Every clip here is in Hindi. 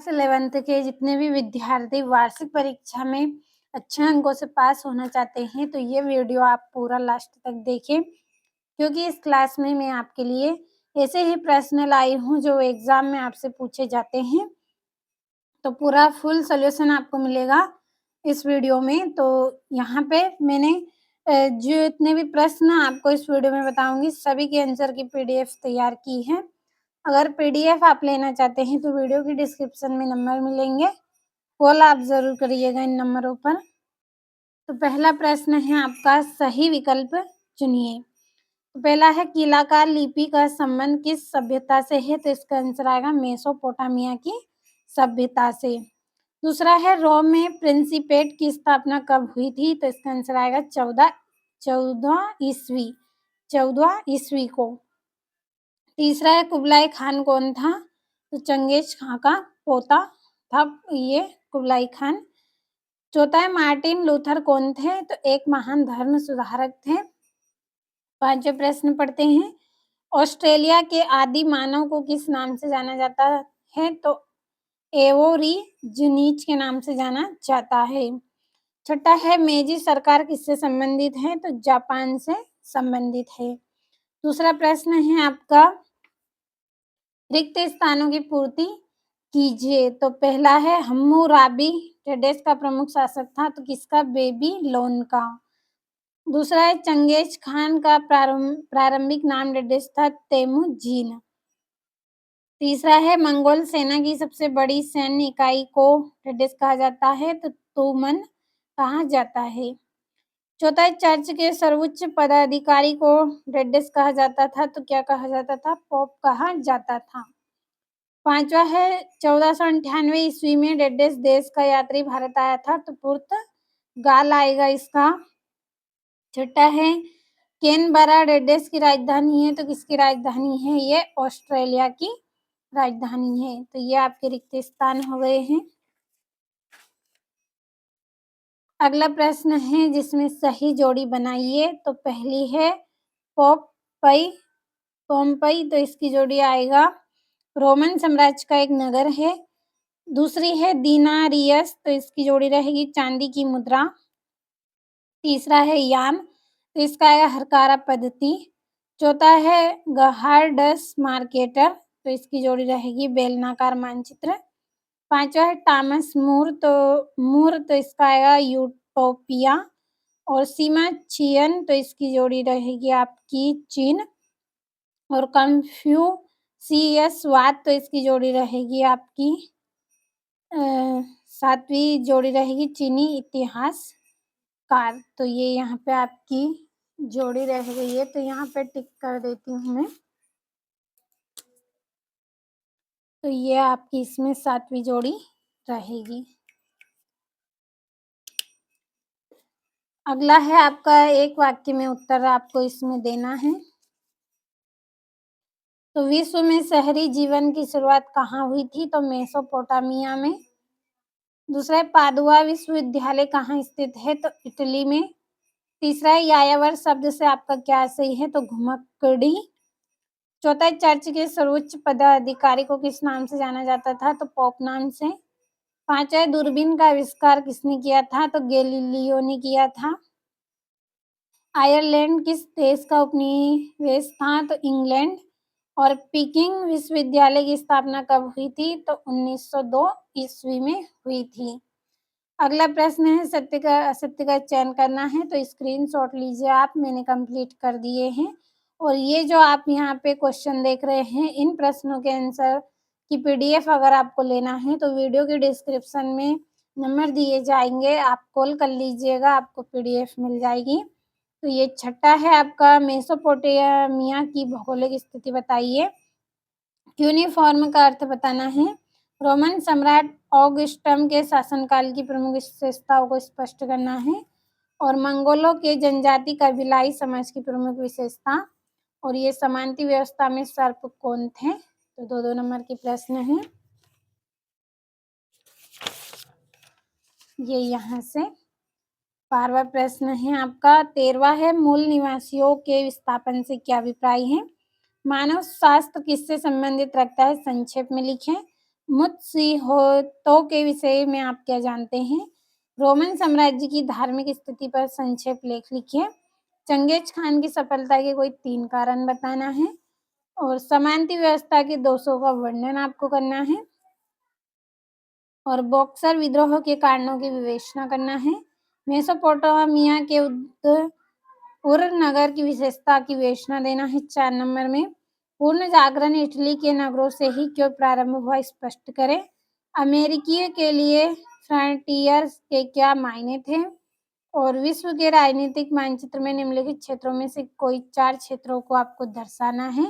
क्लास 11th के जितने भी विद्यार्थी वार्षिक परीक्षा में अच्छे अंकों से पास होना चाहते हैं तो ये वीडियो आप पूरा लास्ट तक देखें, क्योंकि इस क्लास में मैं आपके लिए ऐसे ही प्रश्न लाई हूँ जो एग्जाम में आपसे पूछे जाते हैं। तो पूरा फुल सॉल्यूशन आपको मिलेगा इस वीडियो में। तो यहाँ पे मैंने जो इतने भी प्रश्न आपको इस वीडियो में बताऊंगी सभी के आंसर की पीडीएफ तैयार की है। अगर पीडीएफ आप लेना चाहते हैं तो वीडियो की डिस्क्रिप्शन में नंबर मिलेंगे, कॉल आप ज़रूर करिएगा इन नंबरों पर। तो पहला प्रश्न है आपका, सही विकल्प चुनिए। तो पहला है, कीलाकार लिपि का संबंध किस सभ्यता से है? तो इसका आंसर आएगा मेसोपोटामिया की सभ्यता से। दूसरा है, रोम में प्रिंसिपेट की स्थापना कब हुई थी? तो इसका आंसर आएगा 14 ईस्वी को। तीसरा है, कुबलाई खान कौन था? तो चंगेज खां का पोता था ये कुबलाई खान। चौथा है, मार्टिन लूथर कौन थे? तो एक महान धर्म सुधारक थे। पांचवें प्रश्न पढ़ते हैं, ऑस्ट्रेलिया के आदि मानव को किस नाम से जाना जाता है? तो एवोरिजिनीज के नाम से जाना जाता है। छठा है, मेजी सरकार किससे संबंधित है? तो जापान से संबंधित है। दूसरा प्रश्न है आपका, रिक्त स्थानों की पूर्ति कीजिए। तो पहला है, हम्मुराबी प्रदेश का प्रमुख शासक था? तो किसका? बेबीलोन का। दूसरा है, चंगेज खान का प्रारंभिक नाम डेडेस था? तेमुजीन। तीसरा है, मंगोल सेना की सबसे बड़ी सैन्य इकाई को डेडेस कहा जाता है? तो तुमन कहा जाता है। चौथा है, चर्च के सर्वोच्च पदाधिकारी को डेडेस कहा जाता था? तो क्या कहा जाता था? पोप कहा जाता था। पांचवा है, 1498 ईस्वी में डेडेस देश का यात्री भारत आया था? तो पुर्तगाल आएगा इसका। छठा है, कैनबरा डेडेस की राजधानी है? तो किसकी राजधानी है? ये ऑस्ट्रेलिया की राजधानी है। तो ये आपके रिक्त स्थान हो गए हैं। अगला प्रश्न है जिसमें सही जोड़ी बनाइए। तो पहली है पोम्पई, तो इसकी जोड़ी आएगा रोमन साम्राज्य का एक नगर है। दूसरी है दिनारियस, तो इसकी जोड़ी रहेगी चांदी की मुद्रा। तीसरा है याम, तो इसका आएगा हरकारा पद्धति। चौथा है गहार्डस मार्केटर, तो इसकी जोड़ी रहेगी बेलनाकार मानचित्र। पांचवा है टॉमस मूर, तो इसका आएगा यूटोपिया। और सीमा छियन, तो इसकी जोड़ी रहेगी आपकी चीन। और कंफ्यूशियसवाद, तो इसकी जोड़ी रहेगी आपकी सातवीं जोड़ी रहेगी चीनी इतिहासकार। तो ये यहाँ पे आपकी जोड़ी रह गई है, तो यहाँ पे टिक कर देती हूँ मैं। तो ये आपकी इसमें सातवीं जोड़ी रहेगी। अगला है आपका, एक वाक्य में उत्तर आपको इसमें देना है। तो विश्व में शहरी जीवन की शुरुआत कहाँ हुई थी? तो मेसोपोटामिया में। दूसरा है, पादुआ विश्वविद्यालय कहाँ स्थित है? तो इटली में। तीसरा है, यायावर शब्द से आपका क्या सही है? तो घुमक्कड़ी। चौथा है, चर्च के सर्वोच्च पदाधिकारी को किस नाम से जाना जाता था? तो पोप नाम से। पांचवा है, दूरबीन का आविष्कार किसने किया था? तो गैलीलियो ने किया था। आयरलैंड किस देश का उपनिवेश था? तो इंग्लैंड। और पीकिंग विश्वविद्यालय की स्थापना कब हुई थी? तो 1902 ईस्वी में हुई थी। अगला प्रश्न है, सत्य का असत्य का चयन करना है। तो स्क्रीनशॉट लीजिए आप, मैंने कंप्लीट कर दिए हैं। और ये जो आप यहाँ पे क्वेश्चन देख रहे हैं, इन प्रश्नों के आंसर की पीडीएफ अगर आपको लेना है तो वीडियो के डिस्क्रिप्शन में नंबर दिए जाएंगे, आप कॉल कर लीजिएगा, आपको पीडीएफ मिल जाएगी। तो ये छठा है आपका, मेसोपोटामिया की भौगोलिक स्थिति बताइए। यूनिफॉर्म का अर्थ बताना है। रोमन सम्राट ऑगस्टम के शासनकाल की प्रमुख विशेषताओं को स्पष्ट करना है। और मंगोलों के जनजाति कबीलाई समाज की प्रमुख विशेषता। और ये समानती व्यवस्था में सर्प कौन थे? तो 2-2 नंबर की प्रश्न है ये। यहाँ से 12वां प्रश्न है आपका। 13वां है, मूल निवासियों के विस्थापन से क्या अभिप्राय है? मानव शास्त्र किससे संबंधित रखता है? संक्षेप में लिखें। मुत्सिहोतो के विषय में आप क्या जानते हैं? रोमन साम्राज्य की धार्मिक स्थिति पर संक्षेप लेख लिखिए। चंगेज खान की सफलता के कोई 3 कारण बताना है और समांति व्यवस्था के दोषों का वर्णन आपको करना है और बॉक्सर विद्रोह के कारणों की विवेचना करना है। मेसोपोटामिया के उर नगर की विशेषता की विवेचना देना है 4 नंबर में। पूर्ण जागरण इटली के नगरों से ही क्यों प्रारंभ हुआ स्पष्ट करें। अमेरिकियों के लिए फ्रंटियर्स के क्या मायने थे और विश्व के राजनीतिक मानचित्र में निम्नलिखित क्षेत्रों में से कोई 4 क्षेत्रों को आपको दर्शाना है।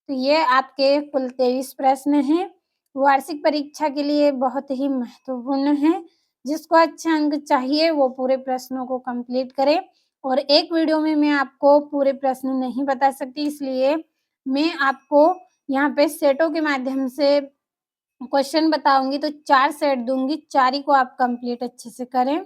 तो ये आपके कुल 23 प्रश्न हैं। वार्षिक परीक्षा के लिए बहुत ही महत्वपूर्ण है। जिसको अच्छे अंक चाहिए वो पूरे प्रश्नों को कंप्लीट करे और एक वीडियो में मैं आपको पूरे प्रश्न नहीं बता सकती, इसलिए मैं आपको यहाँ पे सेटों के माध्यम से क्वेश्चन बताऊंगी। तो 4 सेट दूंगी, 4 ही को आप कंप्लीट अच्छे से करें।